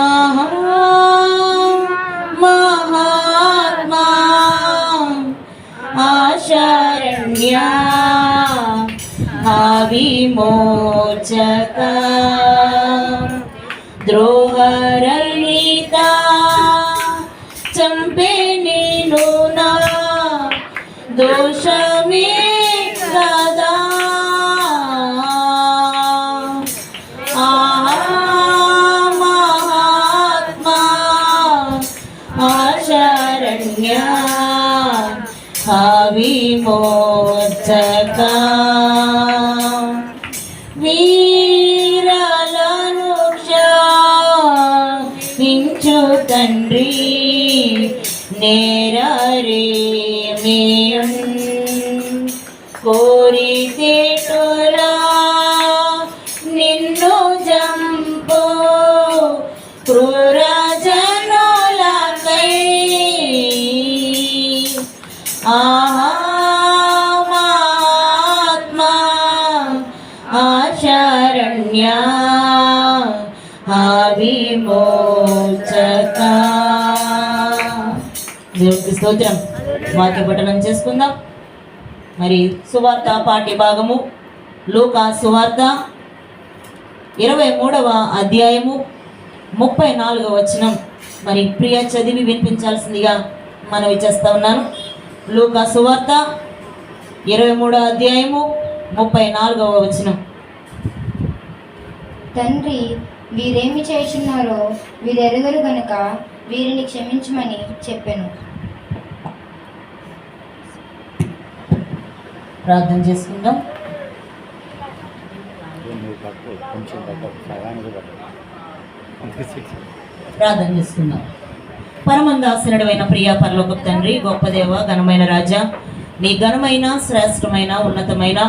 ఆహా మహాత్మా ఆశరణ్య విమోచక ద్రోహరహిత చంపే నేను నా దోషమే కదా మహాత్మా ఆశరణ్య విమోచక వీరలను క్షమించు తండ్రి నేరరేమియున్ కోరితేటోలా నిన్ను జంపు క్రూర జనులకై మహాత్మా ఆశరణ్య విమోచక. దేవునికి స్తోత్రం. వాక్య పఠనం చేసుకుందాం. మరి సువార్త పాఠ్య భాగము లూకా సువార్త 23వ అధ్యాయము 34వ వచనం. మరి ప్రియ చదివి వినిపించాల్సిందిగా మనవి చేస్తా ఉన్నాను. లూకా సువార్త 23వ అధ్యాయము 34వ వచనం. తండ్రి వీరేమి చేస్తున్నారో వీరెరుగరు గనుక వీరిని క్షమించమని చెప్పెను. ప్రార్థన చేసుకుందాం. ప్రార్థన చేసుకుందాం. పరమందాసనుడైన ప్రియా పరలోకపు తండ్రి, గొప్ప దేవ, ఘనమైన రాజా, నీ ఘనమైన శ్రేష్టమైన ఉన్నతమైన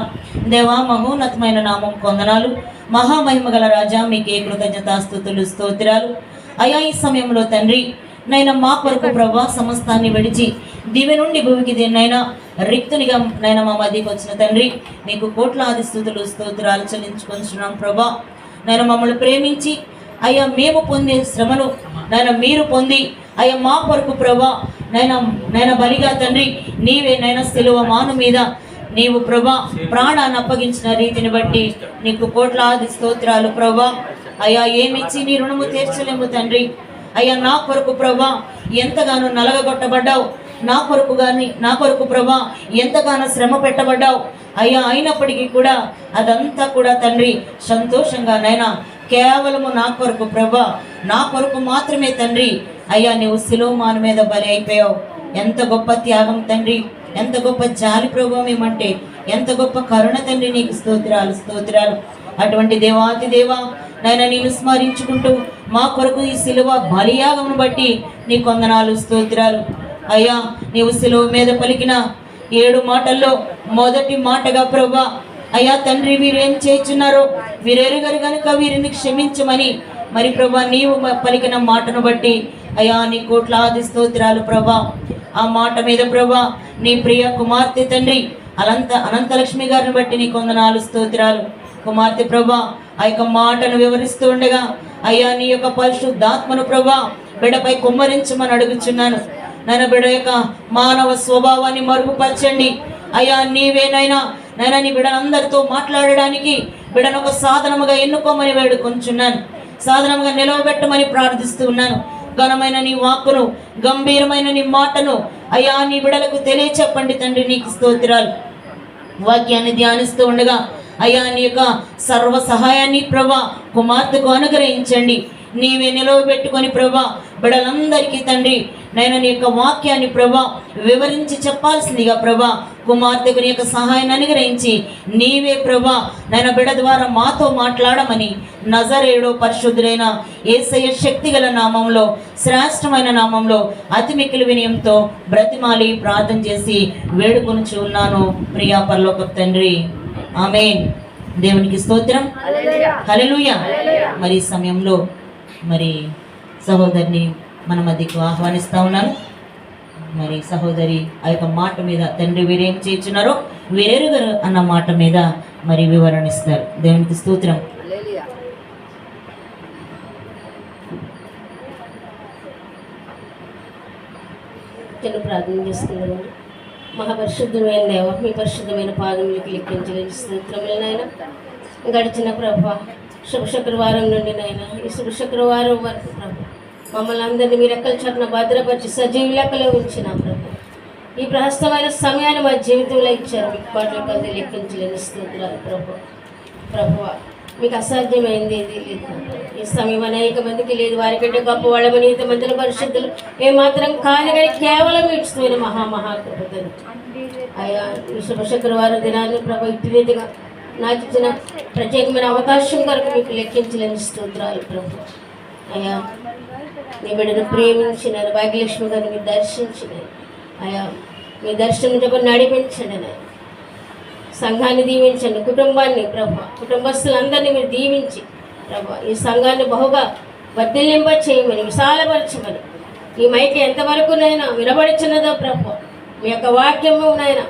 దేవా మహోన్నతమైన నామం కొందనాలు. మహామహిమ గల రాజా, మీకే కృతజ్ఞతాస్తుతులు స్తోత్రాలు. అయా ఈ సమయంలో తండ్రి నైనా మా కొరకు ప్రభా సమస్తాన్ని విడిచి దివి నుండి భూమికి దేన్నైనా రిక్తునిగా నైనా మా మధ్యకి వచ్చిన తండ్రి మీకు కోట్లాది స్తుతులు స్తోత్రాలు చెల్లించుకొంచున్నాం ప్రభా. నైనా మమ్మల్ని ప్రేమించి అయ్యా మేము పొందే శ్రమను నైనా మీరు పొంది అయ్యా మా కొరకు ప్రభా నైనా బలిగా తండ్రి నీవే నైనా సిలువ మాను మీద నీవు ప్రభా ప్రాణాన్ని అప్పగించిన రీతిని బట్టి నీకు కోట్లాది స్తోత్రాలు ప్రభా. అయ్యా ఏమిచ్చి నీ రుణము తీర్చలేము తండ్రి. అయ్యా నా కొరకు ప్రభా ఎంతగానో నలగగొట్టబడ్డావు, నా కొరకు ప్రభా ఎంతగానో శ్రమ పెట్టబడ్డావు అయ్యా. అయినప్పటికీ కూడా అదంతా కూడా తండ్రి సంతోషంగా నైనా కేవలము నా కొరకు ప్రభా, నా కొరకు మాత్రమే తండ్రి అయ్యా నీవు సిలువ మీద బలి అయిపోయావు. ఎంత గొప్ప త్యాగం తండ్రి, ఎంత గొప్ప జాలి ప్రభావం ఏమంటే ఎంత గొప్ప కరుణ తండ్రి. నీకు స్తోత్రాలు స్తోత్రాలు. అటువంటి దేవాతి దేవా నైనా నేను స్మరించుకుంటూ మా కొరకు ఈ సిలువ బలియాగమును బట్టి నీ కొందనాలు స్తోత్రాలు. అయ్యా నీవు సిలువ మీద పలికిన 7 మాటల్లో మొదటి మాటగా ప్రభా అయ్యా తండ్రి వీరేం చేస్తున్నారో వీరెరుగరు గనుక వీరిని క్షమించమని మరి ప్రభా నీవు పలికిన మాటను బట్టి అయ్యా నీ కోట్లాది స్తోత్రాలు ప్రభా. ఆ మాట మీద ప్రభా నీ ప్రియ కుమార్తె తండ్రి అనంతలక్ష్మి గారిని బట్టి నీ కొందనాలు స్తోత్రాలు. కుమార్తె ప్రభా ఆ యొక్క మాటను వివరిస్తూ ఉండగా అయ్యా నీ యొక్క పరిశుద్ధాత్మను ప్రభా బిడ్డపై కుమ్మరించమని అడుగుచున్నాను. నైనా బిడ్డ యొక్క మానవ స్వభావాన్ని మరుగుపరచండి అయ్యా. నీవేనైనా నైనా నీ బిడ్డలందరితో మాట్లాడడానికి బిడ్డను ఒక సాధనముగా ఎన్నుకోమని వేడుకొంచున్నాను. సాధనముగా నిలవబెట్టమని ప్రార్థిస్తూ ఉన్నాను. ఘనమైన నీ వాక్కును, గంభీరమైన నీ మాటను అయ్యా నీ బిడ్డలకు తెలియచెప్పండి తండ్రి. నీకు స్తోత్రాలు. వాక్యాన్ని ధ్యానిస్తూ ఉండగా అయ్యా నీ యొక్క సర్వ సహాయాన్ని ప్రభా కుమార్తెకు అనుగ్రహించండి. నీవే నిలవబెట్టుకొని ప్రభా బిడ్డలందరికీ తండ్రి నైనా నీ యొక్క వాక్యాన్ని ప్రభా వివరించి చెప్పాల్సిందిగా ప్రభా కుమార్తెకు నీ యొక్క సహాయాన్ని అనుగ్రహించి నీవే ప్రభా నైనా బిడ్డ ద్వారా మాతో మాట్లాడమని నజరేయుడో పరిశుద్ధుడైన యేసయ్య శక్తిగల నామంలో శ్రేష్టమైన నామంలో అతి మిక్కిలి వినయంతో బ్రతిమాలి ప్రార్థన చేసి వేడుకొనుచు ఉన్నాను ప్రియా పరలోకపు తండ్రి. ఆమేన్. దేవునికి స్తోత్రం. హల్లెలూయా. మరి ఈ సమయంలో మరి సహోదరిని మన మధ్యకు ఆహ్వానిస్తా ఉన్నాను. మరి సహోదరి ఆ యొక్క మాట మీద తండ్రి వీరేం చేస్తున్నారో వీరెరుగరు అన్న మాట మీద మరి వివరణ ఇస్తారు. దేవునికి స్తోత్రం. చిన్న ప్రార్థన చేసుకున్నాను. మహాపరిశుద్ధమైన దేవ, మీ పరిశుద్ధమైన పాదములకి లెక్కించలేని స్తోత్రములు నాయన. గడిచిన ప్రభా శుభ శుక్రవారం నుండి నాయన ఈ శుభ శుక్రవారం వరకు ప్రభు మమ్మల్ని అందరినీ మీ రెక్కల చాటున భద్రపరిచి సజీవ లెక్కలో ఉంచిన ప్రభు ఈ ప్రహస్తమైన సమయాన్ని మా జీవితంలో ఇచ్చారు. మీకు పాటలు కలిసి లెక్కించలేని స్తోత్రాలు ప్రభు. ప్రభువా, మీకు అసాధ్యమైంది ఏది లేదు. ఈ సమయం అనేక మందికి లేదు. వారికంటే గొప్ప వాళ్ళమని ఇంతమందిలో పరిశుద్ధులు ఏమాత్రం కాదు, కానీ కేవలం ఇచ్చిన మహాకృపలు అయ్యా. ఈ శుభ శుక్రవారం దినాన్ని ప్రభు ఇటు రీతిగా నాకు ఇచ్చిన ప్రత్యేకమైన అవకాశం కొరకు మీకు లెక్కించలేని స్తోత్రాలు ప్రభు. అయ్యా, నీ బిడ్డను ప్రేమించిన భాగ్యలక్ష్మి గారిని మీరు దర్శించిన అయ్యా, మీ దర్శనం చెప్పని నడిపించండి నాయన. సంఘాన్ని దీవించండి, కుటుంబాన్ని ప్రభు, కుటుంబస్తులందరినీ మీరు దీవించి ప్రభు ఈ సంఘాన్ని బహుగా వర్ధిల్లింప చేయమని, విశాలపరచమని, ఈ మైకి ఎంతవరకునైనా వినబడుచున్నదో ప్రభు మీ యొక్క వాక్యము నాయన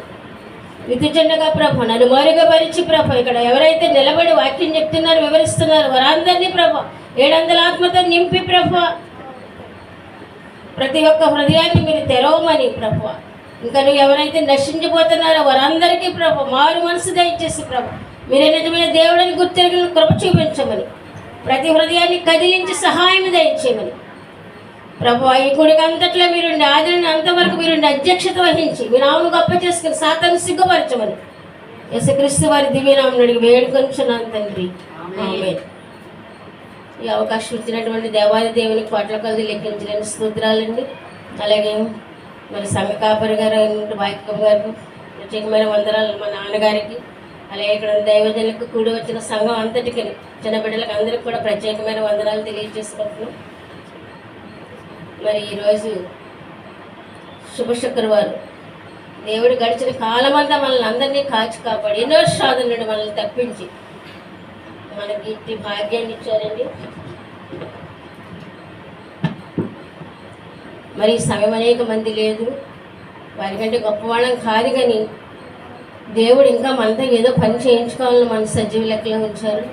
విధిచండగా ప్రభు నన్ను మరుగుపరిచి ప్రభు ఇక్కడ ఎవరైతే నిలబడి వాక్యం చెప్తున్నారు, వివరిస్తున్నారు వారందరినీ ప్రభు 700 ఆత్మతో నింపి ప్రభు ప్రతి ఒక్క హృదయాన్ని మీరు తెరవమని ప్రభు. ఇంకా నువ్వు ఎవరైతే నశించిపోతున్నారో వారందరికీ ప్రభు మారు మనసు దయచేసి ప్రభు మీరే నిజమైన దేవుడిని గుర్తెరిగిన కృప చూపించమని, ప్రతి హృదయాన్ని కదిలించి సహాయం దయచేయమని ప్రభు. ఈ గుడికి అంతట్లో మీరుండి ఆదిని అంతవరకు మీరుండి అధ్యక్షత వహించి మీ నామను గొప్ప చేసుకుని సాతాను సిగ్గుపరచమని యేసుక్రీస్తు వారి దివ్యనామను అడిగి వేడుకొంచున్నాను తండ్రి, ఆమేన్. ఈ అవకాశం ఇచ్చినటువంటి దేవాది దేవునికి పాటల కొలది లెక్కించలేని స్తోత్రాలండి. అలాగే మరి సంఘ కాపరి గారు వాక్యం గారు ప్రత్యేకమైన వందనాలు మా నాన్నగారికి, అలాగే ఇక్కడ దైవజనులకు కూడి వచ్చిన సంఘం అంతటికి చిన్న బిడ్డలకు అందరికీ కూడా ప్రత్యేకమైన వందనాలు తెలియజేసుకుంటున్నాం. మరి ఈరోజు శుభ శుక్రవారం దేవుడు గడిచిన కాలమంతా మనల్ని అందరినీ కాచి కాపాడి ఎన్నో సాధన నుండి మనల్ని తప్పించి మనకి ఇట్టి భాగ్యాన్ని ఇచ్చారండి. మరి ఈ సమయం అనేక మంది లేదు, వారికంటే గొప్పవాళ్ళం కాదు, కానీ దేవుడు ఇంకా మనతో ఏదో పని చేయించుకోవాలని మన సజీవ లెక్కలో ఉంచారు.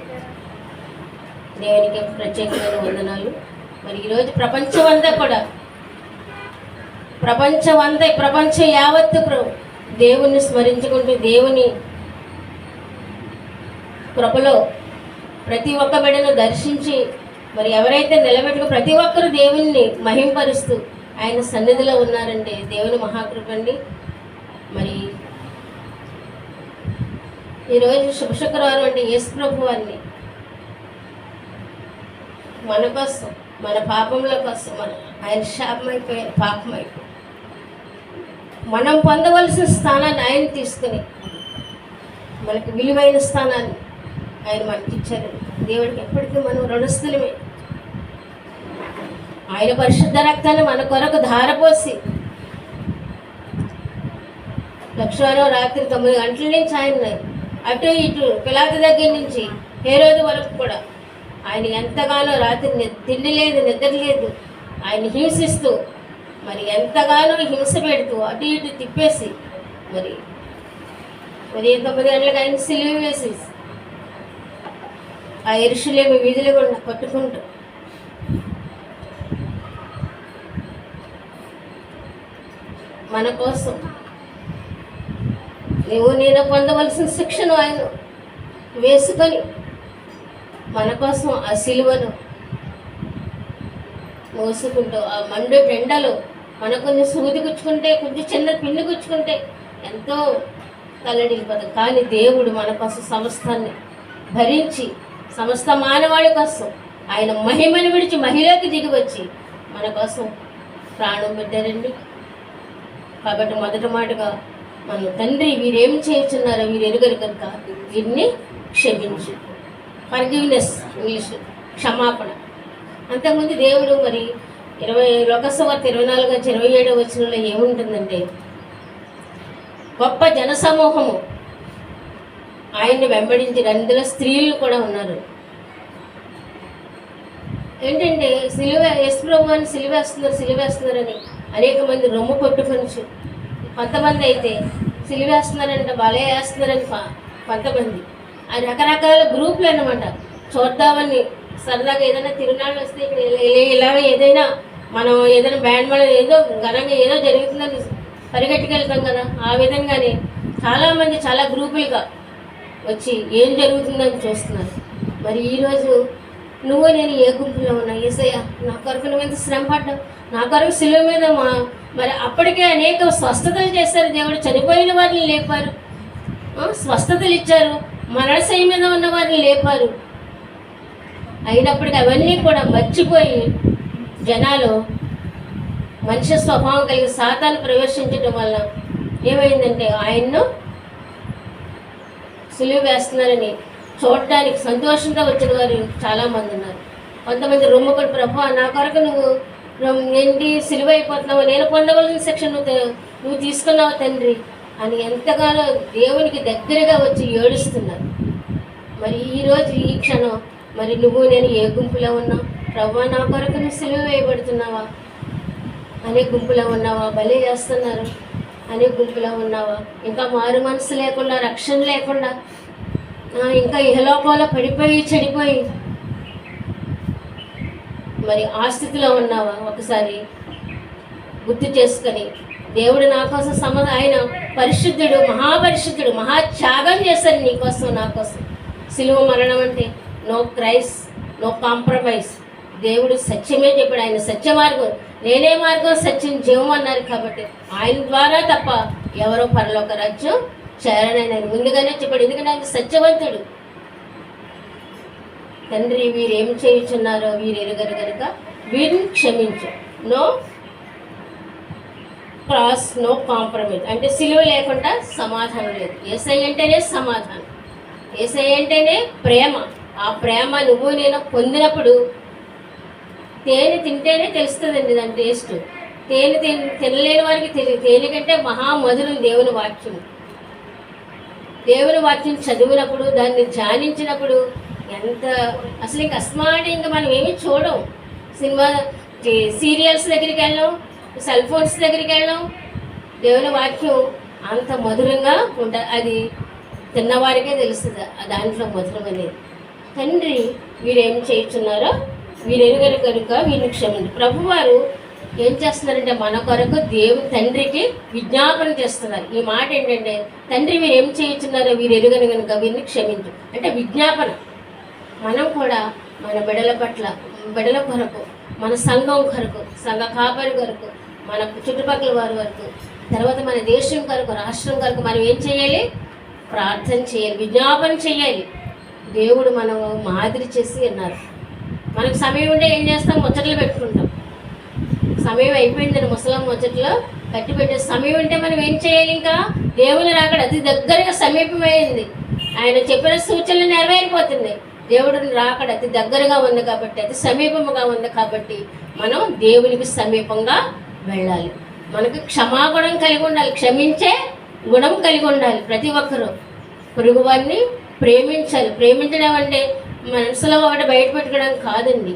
దేవునికి ప్రత్యేకమైన వందనాలు. మరి ఈరోజు ప్రపంచం యావత్తు దేవుణ్ణి స్మరించుకుంటూ దేవుని కృపలో ప్రతి ఒక్క బిడ్డను దర్శించి మరి ఎవరైతే నిలబెట్టుకు ప్రతి ఒక్కరు దేవుణ్ణి మహింపరుస్తూ ఆయన సన్నిధిలో ఉన్నారంటే దేవుని మహాకృపండి. మరి ఈరోజు శుభ శుక్రవారం అంటే యేసు ప్రభు వారిని మన కోసం, మన పాపముల కోసం ఆయన శాపమైపోయారు, పాపమైపోయి మనం పొందవలసిన స్థానాన్ని ఆయన తీసుకుని మనకు విలువైన స్థానాన్ని ఆయన మనకి ఇచ్చారు. దేవుడికి ఎప్పటికీ మనం రుణస్థులమే. ఆయన పరిశుద్ధ రక్తాన్ని మన కొరకు ధారపోసి లక్షవారం రాత్రి 9 గంటల నుంచి ఆయన అటు ఇటు పిలాతు దగ్గర నుంచి హేరోదు వరకు కూడా ఆయన ఎంతగానో రాత్రి తిండి లేదు, నిద్ర లేదు, ఆయన హింసిస్తూ మరి ఎంతగానో హింస పెడుతూ అటు ఇటు తిప్పేసి మరి ఉదయం 9 గంటలకు ఆయన సిలువ వేసి ఆ యెరూషలేము వీధులు కూడా కొట్టుకుంటూ మన కోసం నేను పొందవలసిన శిక్షను ఆయన వేసుకొని మన కోసం ఆ సిలువను మోసుకుంటూ ఆ మండు ఎండలో మన కొంచెం సూది గుచ్చుకుంటే, కొంచెం చిన్న పిన్ను గుచ్చుకుంటే ఎంతో తల్లడిల్లిపోతాం, కానీ దేవుడు మన కోసం సమస్తాన్ని భరించి సమస్త మానవాళి కోసం ఆయన మహిమను విడిచి మహిళకి దిగి వచ్చి మన కోసం ప్రాణం పెట్టారండి. కాబట్టి మొదటి మాటగా మన తండ్రి వీరేం చేస్తున్నారో వీరు ఎరుగరు కనుక వీరిని క్షమించు, ఫర్గివ్నెస్ ఇంగ్లీష్ క్షమాపణ. అంతకుముందు దేవుడు మరి 20 లోకసువార్త 24-27 వచనంలో ఏముంటుందంటే గొప్ప జనసమూహము ఆయన్ని వెంబడించి అందులో స్త్రీలు కూడా ఉన్నారు. ఏంటంటే యేసు ప్రభువుని సిలువేస్తున్నారని అనేక మంది రొమ్ము కొట్టుకొని, కొంతమంది అయితే సిలువేస్తున్నారంటే భలే వేస్తున్నారని కొంతమంది, అది రకరకాల గ్రూపులు అన్నమాట. చూద్దామని సరదాగా ఏదైనా తిరునాళ్ళు వస్తే ఇక్కడ ఇలా ఏదైనా మనం ఏదైనా బ్యాండ్ మనం ఏదో ఘనంగా ఏదో జరుగుతుందని పరిగెట్టుకెళ్తాం కదా, ఆ విధంగానే చాలామంది చాలా గ్రూపులుగా వచ్చి ఏం జరుగుతుందని చూస్తున్నారు. మరి ఈరోజు నువ్వు నేను ఏ గుంపులో ఉన్నా, యేసయ్య నా కొరకు నువ్వు ఎంత శ్రమ పడ్డావు, నా కొరకు శిలువ మీద మరి అప్పటికే అనేక స్వస్థతలు చేశారు దేవుడు, చనిపోయిన వారిని లేపారు, స్వస్థతలు ఇచ్చారు, మరణశయ్య మీద ఉన్న వారిని లేపారు. అయినప్పటికీ అవన్నీ కూడా మర్చిపోయి జనాలు మనిషి స్వభావం కలిగి సాతాను ప్రవేశించడం వల్ల ఏమైందంటే ఆయన్ను సులువు వేస్తున్నారని చూడడానికి సంతోషంగా వచ్చిన వారు చాలామంది ఉన్నారు. కొంతమంది రొమ్ముకొని, ప్రభు నా కొరకు నువ్వు ఏంటి సిలువ అయిపోతున్నావు, నేను పొందవలసిన శిక్ష నువ్వు తీసుకున్నావు తండ్రి అని ఎంతగానో దేవునికి దగ్గరగా వచ్చి ఏడుస్తున్నారు. మరి ఈరోజు ఈ క్షణం మరి నువ్వు నేను ఏ గుంపులో ఉన్నావు, ప్రభు నా కొరకు నువ్వు సిలువ వేయబడుతున్నావా అనే గుంపులో ఉన్నావా, బలి చేస్తున్నారు అనే గుంపులో ఉన్నావా, ఇంకా మారు మనసు లేకుండా, రక్షణ లేకుండా, ఇంకా ఇహలోకంలో పడిపోయి చెడిపోయి మరి ఆ స్థితిలో ఉన్నావా? ఒకసారి గుర్తు చేసుకొని దేవుడు నా కోసం ఆయన పరిశుద్ధుడు, మహాపరిశుద్ధుడు, మహాత్యాగం చేశారు నీ కోసం, నా కోసం. సిలువ మరణం అంటే నో క్రైస్, నో కాంప్రమైజ్. దేవుడు సత్యమే చెప్పాడు, ఆయన సత్య మార్గం, నేనే మార్గం సత్యం జీవం అన్నారు. కాబట్టి ఆయన ద్వారా తప్ప ఎవరో పరలోక రాజ్యం చేరనని ఆయన ముందుగానే చెప్పాడు, ఎందుకంటే ఆయన సత్యవంతుడు. తండ్రి వీరేం చేయుచున్నారో వీరు ఎరుగరు కనుక వీరిని క్షమించు. No cross, no compromise. అంటే సిలువ లేకుండా సమాధానం లేదు. యేసయ్య అంటేనే సమాధానం, యేసయ్య అంటేనే ప్రేమ. ఆ ప్రేమ నువ్వు నేను పొందినప్పుడు తేనె తింటేనే తెలుస్తుందండి దాని టేస్ట్. తేనె తినలేని వారికి తెలియదు. తేనె కంటే మహామధురం దేవుని వాక్యం. దేవుని వాక్యం చదివినప్పుడు, దాన్ని ధ్యానించినప్పుడు ఎంత అసలు ఇంక అస్మాటి ఇంకా మనం ఏమీ చూడం. సినిమా సీరియల్స్ దగ్గరికి వెళ్ళాం, సెల్ ఫోన్స్ దగ్గరికి వెళ్ళాం. దేవుని వాక్యం అంత మధురంగా ఉంటుంది. అది తిన్నవారికే తెలుస్తుంది దాంట్లో మధురం అనేది. తండ్రి వీరేం చేయుచున్నారో వీరు ఎరుగరు కనుక వీరిని క్షమించు. ప్రభువారు ఏం చేస్తున్నారంటే మన కొరకు దేవుని తండ్రికి విజ్ఞాపన చేస్తున్నారు. ఈ మాట ఏంటంటే, తండ్రి వీరు ఏం చేయుచున్నారో వీరు ఎరుగరు కనుక వీరిని క్షమించు అంటే విజ్ఞాపన. మనం కూడా మన బిడ్డల పట్ల, బిడ్డల కొరకు, మన సంఘం కొరకు, సంఘ కాపరి కొరకు, మన చుట్టుపక్కల వారి వరకు, తర్వాత మన దేశం కొరకు, రాష్ట్రం కొరకు మనం ఏం చేయాలి? ప్రార్థన చేయాలి, విజ్ఞాపన చేయాలి. దేవుడు మనం మాదిరి చేసి అన్నారు. మనకు సమయం ఉంటే ఏం చేస్తాం? ముచ్చట్లు పెట్టుకుంటాం. సమయం అయిపోయిందని ముసలం ముచ్చట్లో కట్టి పెట్టే సమయం ఉంటే మనం ఏం చేయాలి? ఇంకా దేవుని రాకడ అతి దగ్గరగా సమీపమైంది. ఆయన చెప్పిన సూచనలు నెరవేరిపోతున్నాయి. దేవుడిని రాకడ అతి దగ్గరగా ఉంది కాబట్టి, అతి సమీపముగా ఉంది కాబట్టి మనం దేవునికి సమీపంగా వెళ్ళాలి. మనకు క్షమాగుణం కలిగి ఉండాలి, క్షమించే గుణం కలిగి ఉండాలి. ప్రతి ఒక్కరూ పొరుగువారిని ప్రేమించాలి. ప్రేమించడం అంటే మనసులో ఒకటి బయట పెట్టుకోవడం కాదండి.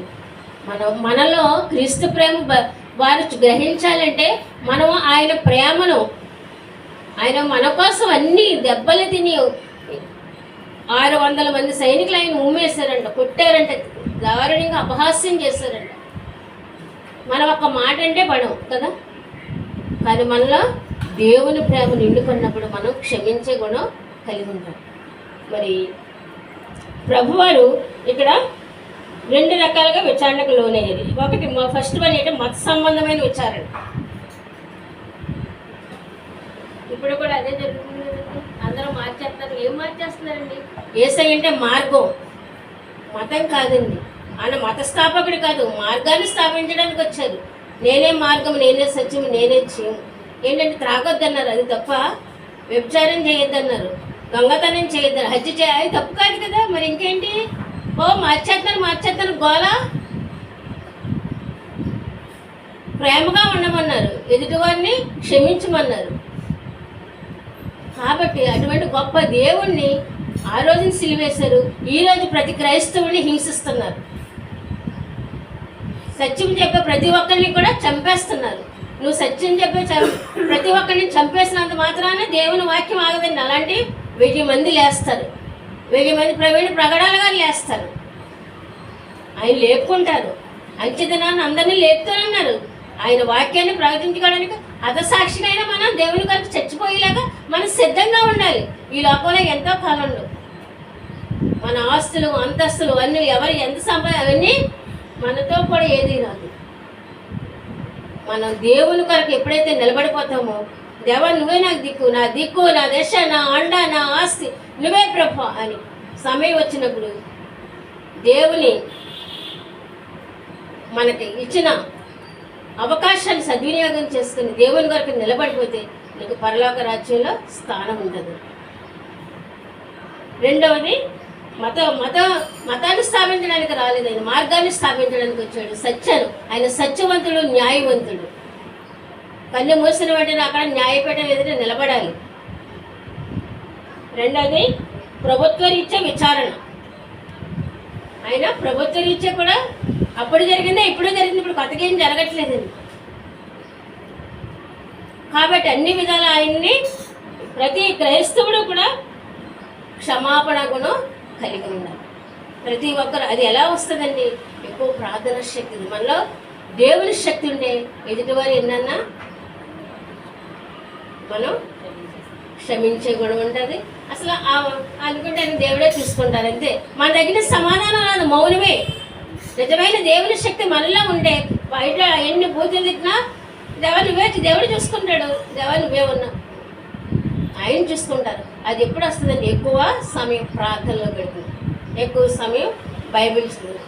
మనలో క్రీస్తు ప్రేమ వారు గ్రహించాలంటే మనం ఆయన ప్రేమను, ఆయన మన కోసం అన్ని దెబ్బలు తిని 600 మంది సైనికులు ఆయన ఉమ్మేశారంట, కొట్టారంట, దారుణంగా అపహాస్యం చేశారంట. మనం ఒక మాట అంటే పడం కదా, కానీ మనలో దేవుని ప్రేమ నిండుకున్నప్పుడు మనం క్షమించే గుణం కలిగి ఉంటాం. మరి ప్రభువారు ఇక్కడ 2 రకాలుగా విచారణకు లోనయ్యేది. ఒకటి ఫస్ట్ వన్ అంటే మత సంబంధమైన విచారణ. ఇప్పుడు కూడా అదే జరుగుతుంది. అందరూ మార్చేస్తారు. ఏం మార్చేస్తున్నారండి? యేసయ్య అంటే మార్గం, మతం కాదండి. ఆయన మత స్థాపకుడు కాదు, మార్గాన్ని స్థాపించడానికి వచ్చారు. నేనే మార్గం, నేనే సత్యం, నేనే జీవం. ఏంటంటే త్రాగొద్దన్నారు, అది తప్ప. వ్యభిచారం చేయొద్దన్నారు, దొంగతనం చేయొద్దన్నారు, హత్య అది తప్పు కాదు కదా. మరి ఇంకేంటి? మార్చేస్తాను గోల. ప్రేమగా ఉండమన్నారు, ఎదుటివారిని క్షమించమన్నారు. కాబట్టి అటువంటి గొప్ప దేవుణ్ణి ఆ రోజున సిలివేశారు. ఈరోజు ప్రతి క్రైస్తవుని హింసిస్తున్నారు. సత్యం చెప్పే ప్రతి ఒక్కరిని కూడా చంపేస్తున్నారు. నువ్వు సత్యం చెప్పే ప్రతి ఒక్కరిని చంపేసినంత మాత్రాన దేవుని వాక్యం ఆగదండి. అలాంటి 1000 మంది లేస్తారు, 1000 మంది ప్రగడాలుగా లేస్తారు. ఆయన లేపుకుంటారు. అంచెదినాన్ని అందరినీ లేపుతానన్నారు. ఆయన వాక్యాన్ని ప్రకటించుకోవడానికి హతసాక్షిగా అయినా మనం దేవుని కొరకు చచ్చిపోయేలాగా మనం సిద్ధంగా ఉండాలి. ఈ లోకంలో ఎంతో కాలంలో మన ఆస్తులు అంతస్తులు అన్నీ ఎవరు ఎంత అవన్నీ మనతో కూడా ఏది రాదు. మనం దేవుని కొరకు ఎప్పుడైతే నిలబడిపోతామో, దేవా నువ్వే నాకు దిక్కు, నా దిక్కు, నా దశ, నా అండ, నా ఆస్తి నువ్వే ప్రభు అని సమయం వచ్చినప్పుడు దేవుని మనకి ఇచ్చిన అవకాశాన్ని సద్వినియోగం చేసుకుని దేవుని కొరకు నిలబడిపోతే నీకు పరలోక రాజ్యంలో స్థానం ఉంటుంది. రెండవది మతాన్ని స్థాపించడానికి రాలేదు, ఆయన మార్గాన్ని స్థాపించడానికి వచ్చాడు. ఆయన సత్యవంతుడు, న్యాయవంతుడు. కన్ను మూసిన వెంటనే అక్కడ న్యాయపీఠం ఎదుట నిలబడాలి. రెండవది ప్రభుత్వ రీత్యా విచారణ. ఆయన ప్రభుత్వ రీత్యా కూడా అప్పుడు జరిగిందే ఇప్పుడు జరిగింది, ఇప్పుడు కొత్తగా ఏం జరగట్లేదండి. కాబట్టి అన్ని విధాలు ఆయన్ని ప్రతి క్రైస్తవుడు కూడా క్షమాపణ గుణం కలిగి ఉండాలి. ప్రతి ఒక్కరు అది ఎలా వస్తుందండి? ఎక్కువ ప్రార్థన శక్తి. మనలో దేవుని శక్తి ఉంటే ఎదుటివారు ఎన్నన్నా మనం క్షమించే గుణం ఉంటుంది. అసలు అనుకుంటే ఆయన దేవుడే చూసుకుంటారు అంతే. మన దగ్గర సమాధానం రాదు, మౌనమే. నిజమైన దేవుని శక్తి మనలో ఉంటే బయట ఎన్ని బూతులు తిట్టినా దేవుడు చూసుకుంటాడు. దేవా నువ్వే ఉన్నావు, ఆయన చూసుకుంటారు. అది ఎప్పుడు వస్తుందండి? ఎక్కువ సమయం ప్రార్థనలో పెడుతుంది, ఎక్కువ సమయం బైబిల్ చదువు.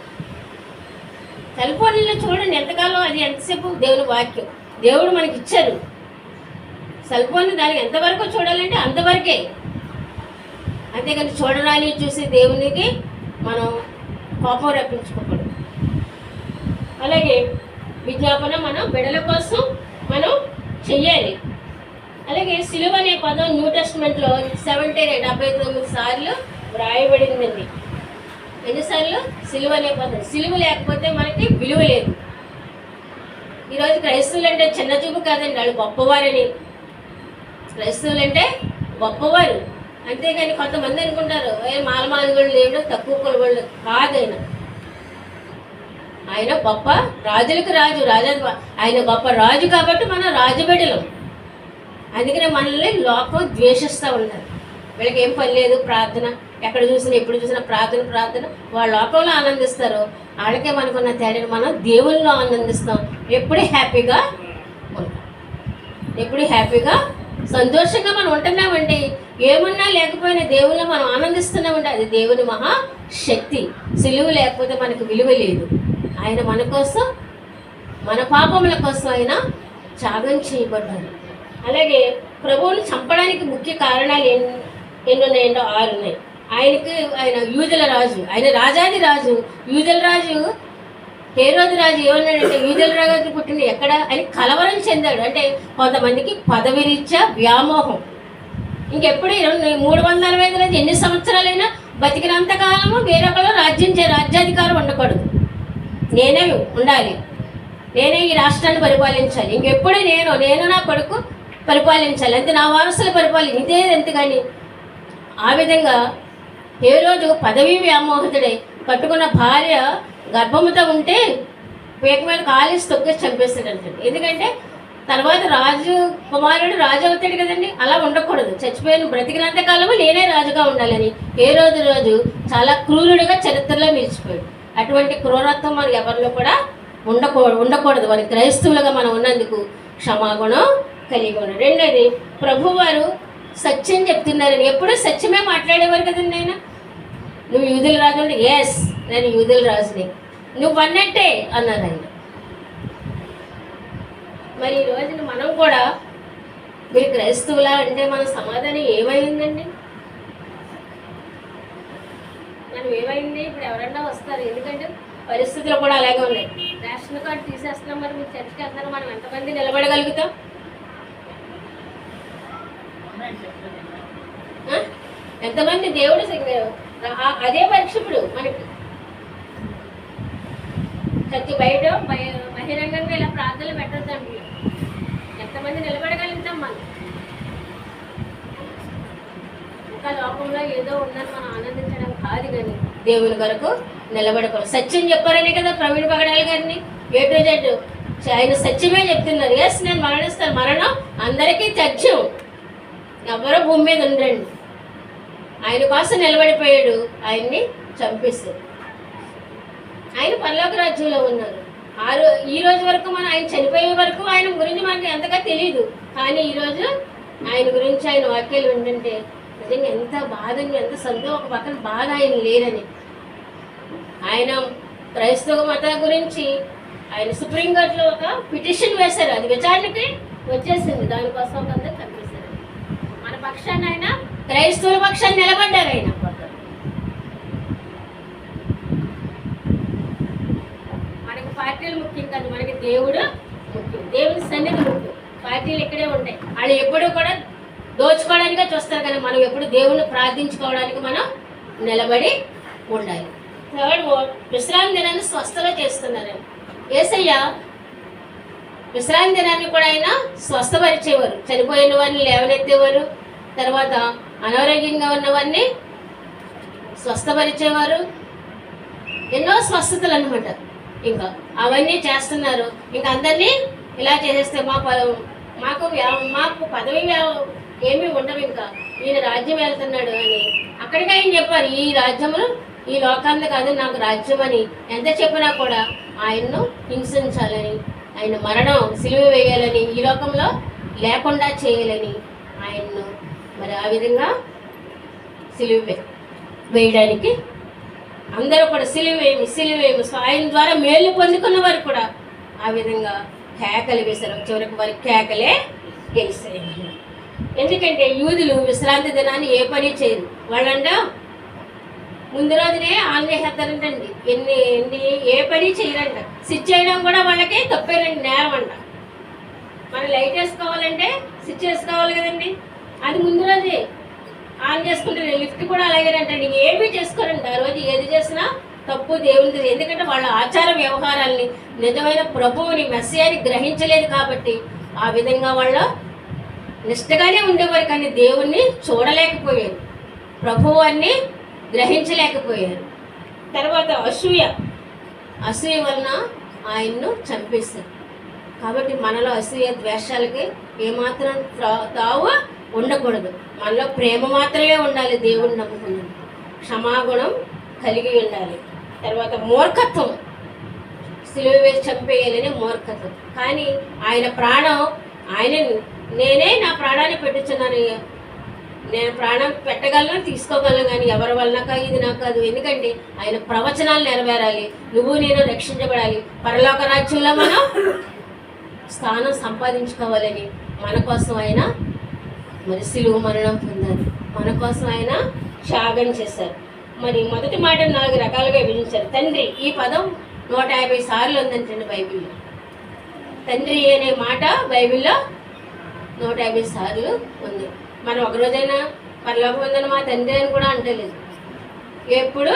సెల్ ఫోన్లో చూడండి ఎంతకాలం, అది ఎంతసేపు దేవుని వాక్యం దేవుడు మనకి ఇచ్చారు. సెల్ ఫోన్ దానికి ఎంతవరకు చూడాలంటే అంతవరకే, అంతేకాని చూడరాని చూసి దేవునికి మనం కోపం రప్పించుకోకూడదు. అలాగే విజ్ఞాపన మనం బిడ్డల కోసం మనం చెయ్యాలి. అలాగే సిలువ అనే పదం న్యూ టెస్ట్మెంట్లో 79 సార్లు వ్రాయబడిందండి. ఎన్నిసార్లు? సిలువ అనే పదం. సిలువ లేకపోతే మనకి విలువ లేదు. ఈరోజు క్రైస్తవులు అంటే చిన్న చూపు కాదండి, వాళ్ళు గొప్పవారని. క్రైస్తవులు అంటే గొప్పవారు, అంతేగాని కొంతమంది అనుకుంటారు మాలమాదిగోళ్ళు లేవడం తక్కువ కొలవాళ్ళు కాదైనా. ఆయన గొప్ప రాజులకు రాజు, ఆయన గొప్ప రాజు కాబట్టి మనం రాజబిడ్డలం. అందుకనే మనల్ని లోకం ద్వేషిస్తూ ఉంటారు. వీళ్ళకి ఏం పని లేదు, ప్రార్థన ఎక్కడ చూసినా ఎప్పుడు చూసినా ప్రార్థన. వాళ్ళ లోకంలో ఆనందిస్తారు. వాళ్ళకే మనకున్న తేడాను మనం దేవుల్లో ఆనందిస్తాం. ఎప్పుడు హ్యాపీగా ఉంటాం, ఎప్పుడు హ్యాపీగా సంతోషంగా మనం ఉంటున్నామంటే ఏమన్నా లేకపోయినా దేవుల్లో మనం ఆనందిస్తున్నామంటే అది దేవుని మహాశక్తి. సిలువ లేకపోతే మనకు విలువ లేదు. ఆయన మన కోసం, మన పాపముల కోసం ఆయన త్యాగం చేయబడ్డారు. అలాగే ప్రభువుని చంపడానికి ముఖ్య కారణాలు ఎన్ని ఉన్నాయంటే 6 ఉన్నాయి. ఆయన యూదుల రాజు, ఆయన రాజాది రాజు. యూదుల రాజు హేరోదు రాజు ఏమన్నాడంటే యూదుల రాజు పుట్టింది ఎక్కడ అని కలవరం చెందాడు. అంటే కొంతమందికి పదవి రీత్యా వ్యామోహం. ఇంకెప్పుడు 365 రోజు ఎన్ని సంవత్సరాలైనా బతికినంత కాలము వేరొకరు రాజ్యాధికారం ఉండకూడదు. నేనే ఉండాలి, నేనే ఈ రాష్ట్రాన్ని పరిపాలించాలి, ఇంకెప్పుడు నేను నా కొడుకు పరిపాలించాలి, అంతే నా వారసులు ఇదే ఎంతగాని. ఆ విధంగా ఏ రోజు పదవీ వ్యామోహితుడై కట్టుకున్న భార్య గర్భముతో ఉంటే పేక మీద కాలేసి తొక్కేసి చంపేస్తాడంటే. ఎందుకంటే తర్వాత రాజు కుమారుడు రాజు అవుతాడు కదండి, అలా ఉండకూడదు. చచ్చిపోయిన బ్రతికినంత కాలము నేనే రాజుగా ఉండాలని ఏ రోజు చాలా క్రూరుడిగా చరిత్రలో నిలిచిపోయాడు. అటువంటి క్రూరత్వం మనకి ఎవరిలో కూడా ఉండకూడదు. మన క్రైస్తవులుగా మనం ఉన్నందుకు క్షమాగుణం కలిగి ఉన్నాడు. రెండోది ప్రభువారు సత్యం చెప్తున్నారని. ఎప్పుడూ సత్యమే మాట్లాడేవారు కదండి ఆయన. నువ్వు యూదుల రాజు అంటే ఎస్ నేను యూదుల రాజుని, నువ్వు అన్నట్టే అన్నారు ఆయన. మరి ఈ రోజున మనం కూడా మీరు క్రైస్తవులా అంటే మన సమాధానం ఏమైందండి? మనం ఏమైంది? ఇప్పుడు ఎవరన్నా వస్తారు, ఎందుకంటే పరిస్థితులు కూడా అలాగే ఉన్నాయి. రేషన్ కార్డు తీసేస్తున్నాం, మరి మీరు చర్చకి వెళ్తారు, మనం ఎంతమంది నిలబడగలుగుతాం? ఎంతమంది దేవుడు అదే పరీక్ష ఇప్పుడు మనకి. ప్రతి బయట బహిరంగంగా ఇలా ప్రార్థనలు పెట్టద్దండి. ఎంతమంది నిలబడగలుగుతాం? మనం ఇంకా లోకంలో ఏదో ఉందని మనం ఆనందించడం కాదు, కానీ దేవుని కొరకు నిలబడుకోవాలి. సత్యం చెప్పారనే కదా ప్రవీణ్ పగడాలి గారిని ఏ టు జెడ్ ఆయన సత్యమే చెప్తున్నారు. ఎస్ నేను మరణిస్తాను, మరణం అందరికీ తథ్యం, ఎవరో భూమి మీద ఉండండి. ఆయన కోసం నిలబడిపోయాడు, ఆయన్ని చంపేశారు. ఆయన పరలోక రాజ్యంలో ఉన్నారు. ఈ రోజు వరకు మనం ఆయన చనిపోయే వరకు ఆయన గురించి మనకి ఎంతగా తెలియదు. కానీ ఈరోజు ఆయన గురించి ఆయన వాక్యాలు ఉంటుంటే నిజంగా ఎంత బాధ, ఎంత సంతోషం. ఒక పక్కన బాధ ఆయన లేరని. ఆయన క్రైస్తవ మతం గురించి ఆయన సుప్రీంకోర్టులో ఒక పిటిషన్ వేశారు. అది విచారణకి వచ్చేసింది. దానికోసం అందరూ కనిపిస్తారు. మన పక్షాన్ని ఆయన క్రైస్తవుల పక్షాన్ని నిలబడ్డారు. ఆయన మనకి పార్టీలు ముఖ్యం కాదు, మనకి దేవుడు ముఖ్యం, దేవుని సన్నిధి ముఖ్యం. పార్టీలు ఇక్కడే ఉంటాయి, వాళ్ళు ఎప్పుడు కూడా దోచుకోవడానికే చూస్తారు. కానీ మనం ఎప్పుడు దేవుని ప్రార్థించుకోవడానికి మనం నిలబడి ఉండాలి. థర్డ్ విశ్రాంతి దినాన్ని స్వస్థలో చేస్తున్నారండి. యేసయ్య విశ్రాంతి దినాన్ని కూడా ఆయన స్వస్థపరిచేవారు. చనిపోయిన వారిని లేవనెత్తేవారు, తర్వాత అనారోగ్యంగా ఉన్నవారిని స్వస్థపరిచేవారు. ఎన్నో స్వస్థతలు అనమాట. ఇంకా అవన్నీ చేస్తున్నారు. ఇంకా అందరినీ ఇలా చేసేస్తే మాకు పదవి ఏమీ ఉండవు, ఇంకా ఈయన రాజ్యం వెళ్తున్నాడు అని అక్కడికి ఆయన చెప్పారు. ఈ రాజ్యము ఈ లోకాన్ని కాదు, నాకు రాజ్యం అని ఎంత చెప్పినా కూడా ఆయన్ను హింసించాలని, ఆయన మరణం సిలువ వేయాలని, ఈ లోకంలో లేకుండా చేయాలని ఆయన్ను మరి ఆ విధంగా సిలువ వేయడానికి అందరూ కూడా సిలువేమి ఆయన ద్వారా మేలు పొందుకున్న వారు కూడా ఆ విధంగా కేకలు వేశారు. చివరికి వారి కేకలే గెలిచాయి. ఎందుకంటే యూదులు విశ్రాంతి దినాన్ని ఏ పని చేయరు. వాళ్ళంట ముందు రోజునే ఆన్లేసేస్తారంటండి. ఎన్ని ఏ పని చేయరంట. స్విచ్ చేయడం కూడా వాళ్ళకి తప్పేనండి, నేరం అంట. మనం లైట్ వేసుకోవాలంటే స్విచ్ వేసుకోవాలి కదండి, అది ముందు రోజే ఆన్ చేసుకుంటారు. లిఫ్ట్ కూడా అలాగేనంటండి. ఏమీ చేసుకోరండి. ఆ రోజు ఏది చేసినా తప్పు దేవునిది. ఎందుకంటే వాళ్ళ ఆచార వ్యవహారాల్ని, నిజమైన ప్రభువుని మెస్సియాని గ్రహించలేదు కాబట్టి ఆ విధంగా వాళ్ళ నిష్టగానే ఉండేవారు. కానీ దేవుణ్ణి చూడలేకపోయారు, ప్రభువాన్ని గ్రహించలేకపోయారు. తర్వాత అసూయ వలన ఆయన్ను చంపేశారు. కాబట్టి మనలో అసూయ ద్వేషాలకి ఏమాత్రం తావు ఉండకూడదు. మనలో ప్రేమ మాత్రమే ఉండాలి. దేవుణ్ణి నమ్ముకున్నాను, క్షమాగుణం కలిగి ఉండాలి. తర్వాత మూర్ఖత్వం, సిలువ వేసి చంపేయాలని మూర్ఖత్వం. కానీ ఆయన ప్రాణం నేనే నా ప్రాణాన్ని పెట్టుచున్నాను, నేను ప్రాణం పెట్టగలను, తీసుకోగలను, కానీ ఎవరి వలన ఇది నాకు కాదు. ఎందుకంటే ఆయన ప్రవచనాలు నెరవేరాలి, నువ్వు నేను రక్షించబడాలి, పరలోక రాజ్యంలో మనం స్థానం సంపాదించుకోవాలని మన కోసం ఆయన మరి సిలువ మరణం పొందారు. మన కోసం ఆయన త్యాగం చేశారు. మరి మొదటి మాట 4 రకాలుగా విభజించారు. తండ్రి, ఈ పదం 150 సార్లు ఉందంటండి బైబిల్లో. తండ్రి అనే మాట బైబిల్లో 150 సార్లు ఉంది. మనం ఒకరోజైనా పరలోకం ఉందని మా తండ్రి అని కూడా అంటలేదు. ఎప్పుడు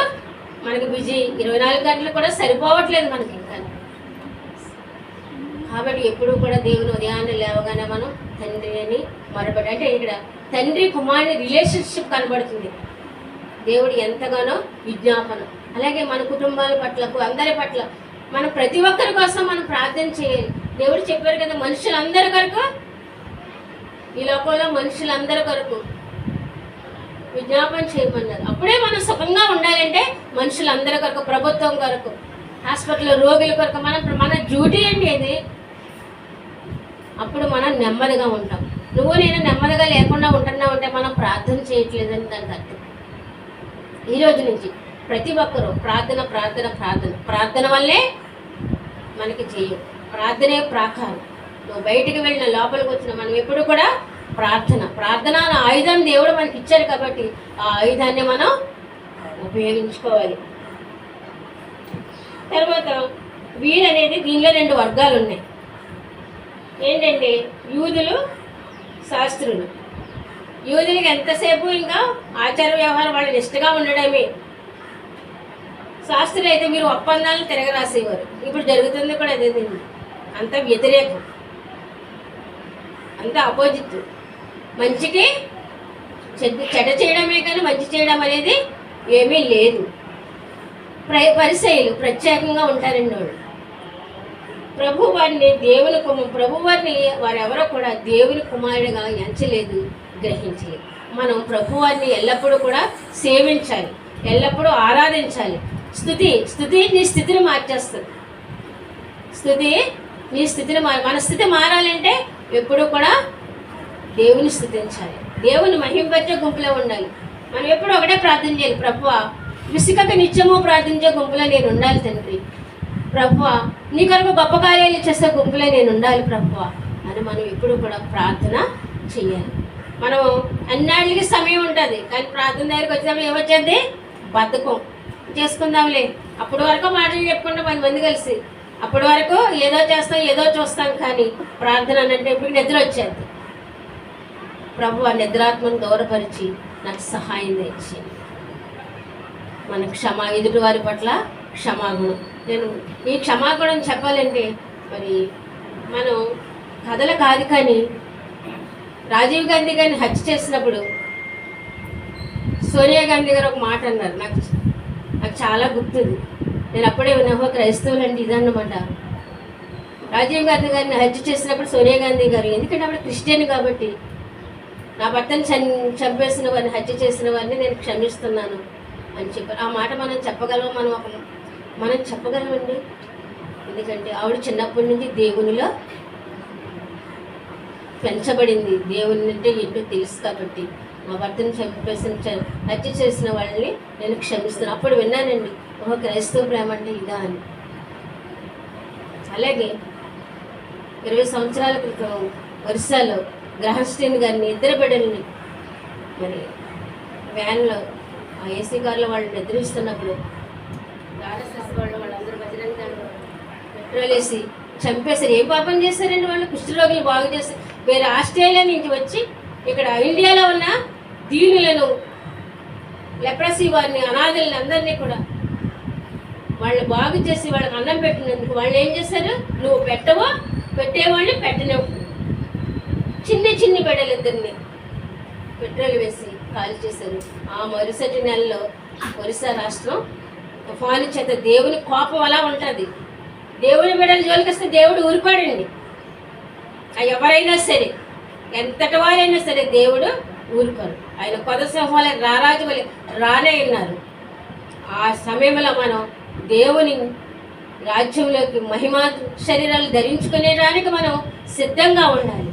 మనకి బిజీ 24 గంటలు కూడా సరిపోవట్లేదు మనకి ఇంకా. కాబట్టి ఎప్పుడు కూడా దేవుని ఉదయాన్నే లేవగానే మనం తండ్రి అని మొరపెట్టి, అంటే ఇక్కడ తండ్రి కుమారుని రిలేషన్షిప్ కనబడుతుంది. దేవుడు ఎంతగానో విజ్ఞాపన. అలాగే మన కుటుంబాల పట్ల, అందరి పట్ల, మనం ప్రతి ఒక్కరి కోసం మనం ప్రార్థన చేయాలి. దేవుడు చెప్పారు కదా, మనుషులందరి కొరకు, ఈ లోకంలో మనుషులందరి కొరకు విజ్ఞాపన చేయమన్నారు. అప్పుడే మనం సుఖంగా ఉండాలంటే మనుషులందరి కొరకు, ప్రభుత్వం కొరకు, హాస్పిటల్లో రోగుల కొరకు మన డ్యూటీ అండి అది. అప్పుడు మనం నెమ్మదిగా ఉంటాం. నువ్వు నేను నెమ్మదిగా లేకుండా ఉంటున్నావు అంటే మనం ప్రార్థన చేయట్లేదని దానికి అర్థం. ఈరోజు నుంచి ప్రతి ఒక్కరూ ప్రార్థన వల్లే మనకి చెయ్యం. ప్రార్థనే ప్రాకారం. నువ్వు బయటికి వెళ్ళిన, లోపలికి వచ్చిన, మనం ఎప్పుడు కూడా ప్రార్థన ఆయుధం దేవుడు మనకి ఇచ్చారు కాబట్టి ఆ ఆయుధాన్ని మనం ఉపయోగించుకోవాలి. తర్వాత వీరు అనేది దీనిలో 2 వర్గాలు ఉన్నాయి. ఏంటంటే యూదులు, శాస్త్రులు. యూదులకి ఎంతసేపు ఇంకా ఆచార వ్యవహారం వాళ్ళ నిష్టగా ఉండడమే. శాస్త్రులు అయితే మీరు ఒప్పందాలను తిరగరాసేవారు. ఇప్పుడు జరుగుతుంది కూడా అదే. అంత వ్యతిరేకం, అంత ఆపోజిట్. మంచికి చెడ్డ చేయడమే కానీ మంచి చేయడం అనేది ఏమీ లేదు. పరిసయ్యులు ప్రత్యేకంగా ఉంటారండి వాళ్ళు. ప్రభువారిని వారెవరో కూడా దేవుని కుమారుడిగా ఎంచలేదు, గ్రహించలేదు. మనం ప్రభువారిని ఎల్లప్పుడూ కూడా సేవించాలి, ఎల్లప్పుడూ ఆరాధించాలి. స్థుతి నీ స్థితిని మార్చేస్తుంది. స్థుతి నీ స్థితిని మన స్థితి మారాలంటే ఎప్పుడూ కూడా దేవుని స్థుతించాలి, దేవుని మహింపరిచే గుంపులో ఉండాలి. మనం ఎప్పుడు ఒకటే ప్రార్థన చేయాలి, ప్రభువా విసుకక నిత్యము ప్రార్థించే గుంపులో నేను ఉండాలి తండ్రి, ప్రభువా నీ కొరకు గొప్ప కార్యాలు చేసే గుంపులో నేను ఉండాలి ప్రభువా అని మనం ఎప్పుడు కూడా ప్రార్థన చేయాలి. మనం అన్నిటికీ సమయం ఉంటుంది, కానీ ప్రార్థన దగ్గరికి వచ్చినప్పుడు ఏమొచ్చేది? బద్ధకం. చేసుకుందాంలే, అప్పటి వరకు మాటలు చెప్పుకుంటాం 10 మంది కలిసి, అప్పటి వరకు ఏదో చేస్తాం ఏదో చూస్తాం, కానీ ప్రార్థన అంటే ఇప్పుడు నిద్ర వచ్చేది. ప్రభు ఆ నిద్రాత్మను దూరపరిచి నాకు సహాయం తెచ్చి మన ఎదుటి వారి పట్ల క్షమాగుణం. నేను ఈ క్షమాగుణం చెప్పాలంటే మరి మనం కథలు కాదు, కానీ రాజీవ్ గాంధీ గారిని హత్య చేసినప్పుడు సోనియా గాంధీ గారు ఒక మాట అన్నారు, నాకు చాలా గుర్తుంది. నేను అప్పుడే విన్నా, క్రైస్తవులు అంటే ఇదన్నమాట. రాజీవ్ గాంధీ గారిని హత్య చేసినప్పుడు సోనియా గాంధీ గారు, ఎందుకంటే ఆవిడ క్రిస్టియన్ కాబట్టి, నా భర్తను చంపేసిన వారిని, హత్య చేసిన వారిని నేను క్షమిస్తున్నాను అని చెప్పారు. ఆ మాట మనం చెప్పగలమండి. ఎందుకంటే ఆవిడ చిన్నప్పటి నుంచి దేవునిలో పెంచబడింది, దేవుని అంటే ఏంటో తెలుసు కాబట్టి. నా భర్తను హత్య చేసిన వాళ్ళని నేను క్షమిస్తున్నాను. అప్పుడు విన్నానండి, క్రైస్తవ ప్రేమ అంటే ఇదా అని. అలాగే 20 సంవత్సరాల క్రితం ఒరిస్సాలో గ్రహస్టీన్ గారిని, 2 బిడ్డల్ని మరి వ్యాన్లో ఆ ఏసీ కార్లో వాళ్ళు నిద్రిస్తున్నప్పుడు ఆర్ఎస్ఎస్ వాళ్ళందరూ బజరంగ దళంలో పెట్రోల్ వేసి చంపేశారు. ఏం పాపం చేశారండి వాళ్ళు? కుష్ఠరోగులు బాగు చేస్తారు. వేరే ఆస్ట్రేలియా నుంచి వచ్చి ఇక్కడ ఇండియాలో ఉన్న దీనులను, లెప్రసీ వారిని, అనాథల్ని అందరినీ కూడా వాళ్ళు బాగు చేసి వాళ్ళకి అన్నం పెట్టినందుకు వాళ్ళు ఏం చేశారు? నువ్వు పెట్టవో, పెట్టేవాడిని పెట్టలేవు. చిన్ని బిడ్డలు 2 పెట్రోల్ వేసి కాల్ చేశారు. ఆ మరుసటి నెలలో ఒరిస్సా రాష్ట్రం తుఫాను చేత, దేవుని కోపం అలా ఉంటుంది. దేవుని బిడ్డలు జోలికి వస్తే దేవుడు ఊరుకోడండి. ఎవరైనా సరే, ఎంతటి వారైనా సరే దేవుడు ఊరుకోరు. ఆయన కొదసింహాల రారాజు వలె రానే ఉన్నారు. ఆ సమయంలో మనం దేవుని రాజ్యంలోకి మహిమా శరీరాలు ధరించుకునేడానికి మనం సిద్ధంగా ఉండాలి.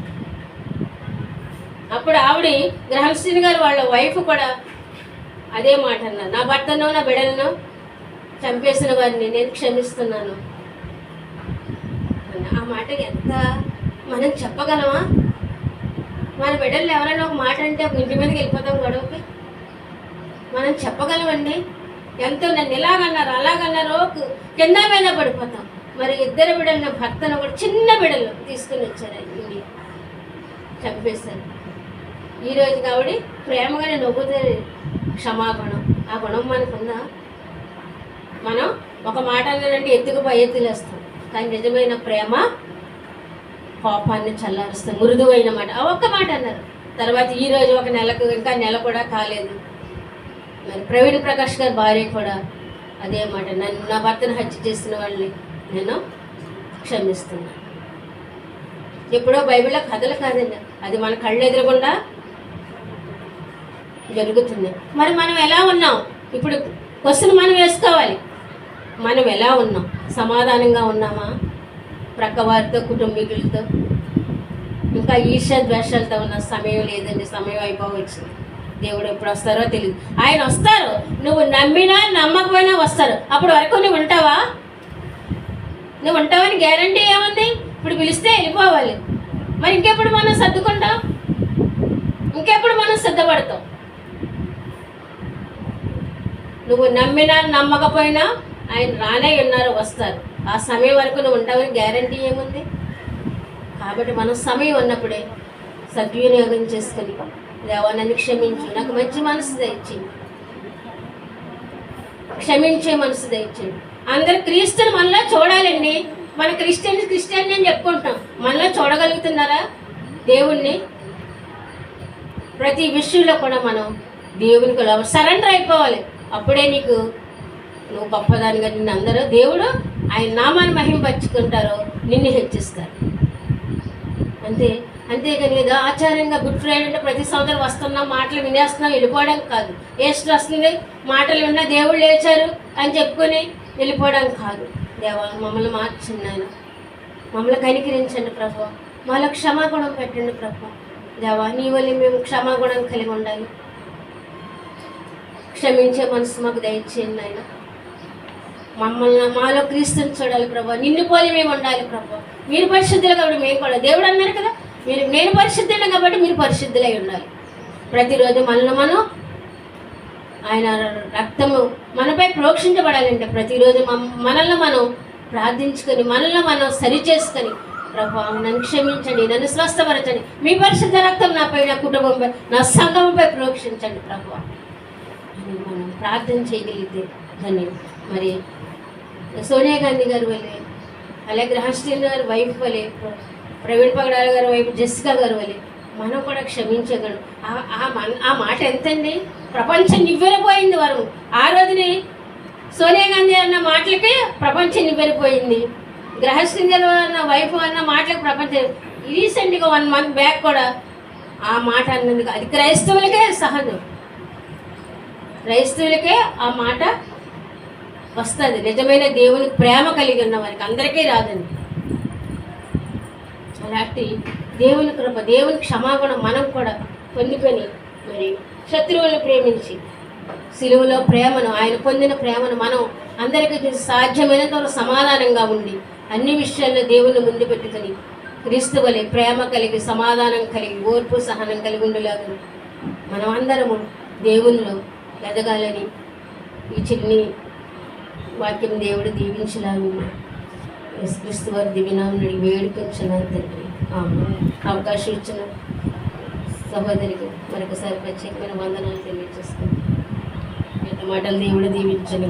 అప్పుడు ఆవిడ గ్రహంశ్రీని గారు వాళ్ళ వైఫ్ కూడా అదే మాట అన్నారు, నా భర్తను నా బిడ్డలను చంపేసిన వారిని నేను క్షమిస్తున్నాను. ఆ మాట ఎంత మనం చెప్పగలమా? మన బిడ్డలు ఎవరైనా ఒక మాట అంటే ఒక ఇంటి మీదకి వెళ్ళిపోతాం గొడవకి. మనం చెప్పగలమండి? ఎంతో నన్ను ఇలాగన్నారు అలాగన్నారు కింద మీద పడిపోతాం. మరి 2 బిడ్డలు, భర్తను కూడా చిన్న బిడ్డలు తీసుకుని వచ్చారు ఇండియా, చంపేశారు. ఈరోజు కాబట్టి ప్రేమగానే నవ్వుతే క్షమాగుణం, ఆ గుణం మనకుందా? మనం ఒక మాట అన్నారంటే ఎత్తుకు పై ఎత్తులేస్తాం, కానీ నిజమైన ప్రేమ కోపాన్ని చల్లారుస్తాం, మృదువైన మాట. ఆ ఒక్క మాట అన్నారు. తర్వాత ఈరోజు ఒక నెలకు, ఇంకా నెల కూడా కాలేదు, మరి ప్రవీణ్ ప్రకాష్ గారి భార్య కూడా అదే మాట, నా భర్తను హత్య చేసిన వాళ్ళని నేను క్షమిస్తున్నాను. ఎప్పుడో బైబిల్లో కథలు కాదండి, అది మన కళ్ళు ఎదురకుండా జరుగుతుంది. మరి మనం ఎలా ఉన్నాం? ఇప్పుడు క్వశ్చన్ మనం వేసుకోవాలి, మనం ఎలా ఉన్నాం? సమాధానంగా ఉన్నామా? ప్రక్కవారితో, కుటుంబీకులతో ఇంకా ఈర్ష్య ద్వేషాలతో ఉన్న సమయం లేదండి. సమయం అయిపోవచ్చు. దేవుడు ఎప్పుడు వస్తారో తెలియదు. ఆయన వస్తారు, నువ్వు నమ్మినా నమ్మకపోయినా వస్తారు. అప్పటి వరకు నువ్వు ఉంటావా? నువ్వు ఉంటావని గ్యారంటీ ఏముంది? ఇప్పుడు పిలిస్తే వెళ్ళిపోవాలి. మరి ఇంకెప్పుడు మనం సర్దుకుంటాం? ఇంకెప్పుడు మనం సిద్ధపడతాం? నువ్వు నమ్మినా నమ్మకపోయినా ఆయన రానే ఉన్నారు, వస్తారు. ఆ సమయం వరకు నువ్వు ఉంటావని గ్యారంటీ ఏముంది? కాబట్టి మనం సమయం ఉన్నప్పుడే సద్వినియోగం చేసుకుని, దేవా నన్ను క్షమించు, నాకు మంచి మనసు దయచేయండి, క్షమించే మనసు దయచేయండి. అందరు క్రీస్తుని మనలో చూడాలండి. మన క్రిస్టియన్ అని చెప్పుకుంటాం, మనలో చూడగలుగుతున్నారా దేవుణ్ణి? ప్రతి విషయంలో కూడా మనం దేవునికి సరెండర్ అయిపోవాలి. అప్పుడే నీకు నువ్వు గొప్పదానిగా నిన్ను అందరూ దేవుడు ఆయన నామాన్ని మహింపరుచుకుంటారో నిన్ను హెచ్చిస్తారు. అంతేగాని ఏదో ఆచారంగా గుడ్ ఫ్రైడే అంటే ప్రతి సంవత్సరం వస్తున్నాం, మాటలు వినేస్తున్నాం, వెళ్ళిపోవడం కాదు. ఏస్ట్ వస్తుంది, మాటలు విన్నా దేవుడు లేచారు అని చెప్పుకొని వెళ్ళిపోవడం కాదు. దేవా మమ్మల్ని మార్చండి ఆయన, మమ్మల్ని కనికరించండి ప్రభు, మాలో క్షమాగుణం పెట్టండి ప్రభు. దేవా నీ వల్ల మేము క్షమాగుణం కలిగి ఉండాలి, క్షమించే మనసు మాకు దయచేయండి ఆయన. మాలో క్రీస్తుని చూడాలి ప్రభు, నిన్ను పోలి మేము ఉండాలి ప్రభు. మీరు పరిశుద్ధులు కాబట్టి మేము కూడా, దేవుడు అన్నారు కదా నేను పరిశుద్ధులు కాబట్టి మీరు పరిశుద్ధులై ఉండాలి. ప్రతిరోజు మనల్ని మనం ఆయన రక్తము మనపై ప్రోక్షించబడాలంటే ప్రతిరోజు మనల్ని మనం ప్రార్థించుకొని మనల్ని మనం సరిచేసుకొని ప్రభు నన్ను క్షమించండి, నన్ను స్వస్థపరచండి, మీ పరిశుద్ధ రక్తం నాపై, నా కుటుంబంపై, నా సంఘంపై ప్రోక్షించండి ప్రభు అని మనం ప్రార్థన చేయగలిగితే దాన్ని మరి సోనియా గాంధీ గారి వల్లే, అలాగే రాష్ట్రీయ గారి వైఫ్ వల్లే, ప్రవీణ్ పగడాల గారి వైఫ్ జెసికా గారి వల్లే మనం కూడా క్షమించగలం. ఆ మాట ఎంతండి, ప్రపంచం నివ్వెరపోయింది. వారు ఆ రోజుని సోనియా గాంధీ అన్న మాటలకి ప్రపంచం నివ్వెరపోయింది. గ్రహస్థి అన్న వైఫ్ అన్న మాటలకు ప్రపంచం రీసెంట్గా 1 month బ్యాక్ కూడా ఆ మాట అన్నందుకు అది క్రైస్తవులకే సహజం, క్రైస్తవులకే ఆ మాట వస్తుంది. నిజమైన దేవుని ప్రేమ కలిగి ఉన్న వారికి అందరికీ రాదండి. అలాంటి దేవుని కృప, దేవుని క్షమాగుణం మనం కూడా పొందుకొని మరి శత్రువులను ప్రేమించి సిలువలో ప్రేమను, ఆయన పొందిన ప్రేమను మనం అందరికీ సాధ్యమైనంత వరకు సమాధానంగా ఉండి అన్ని విషయాల్లో దేవుని ముందు పెట్టుకొని క్రీస్తు వలె ప్రేమ కలిగి, సమాధానం కలిగి, ఓర్పు సహనం కలిగి ఉండేలాగా మనం అందరము దేవునిలో ఎదగాలని ఈ చిన్ని వాక్యం దేవుడు దీవించలాగా యేసుక్రీస్తు వారి దివ్యనామమున వేడుకొంచున్నాను తండ్రి. అవకాశం ఇచ్చిన సహోదరికి మరొకసారి ప్రత్యేకమైన వందనాలు తెలియజేస్తున్నాను. మాటలు దేవుడు దీవించను.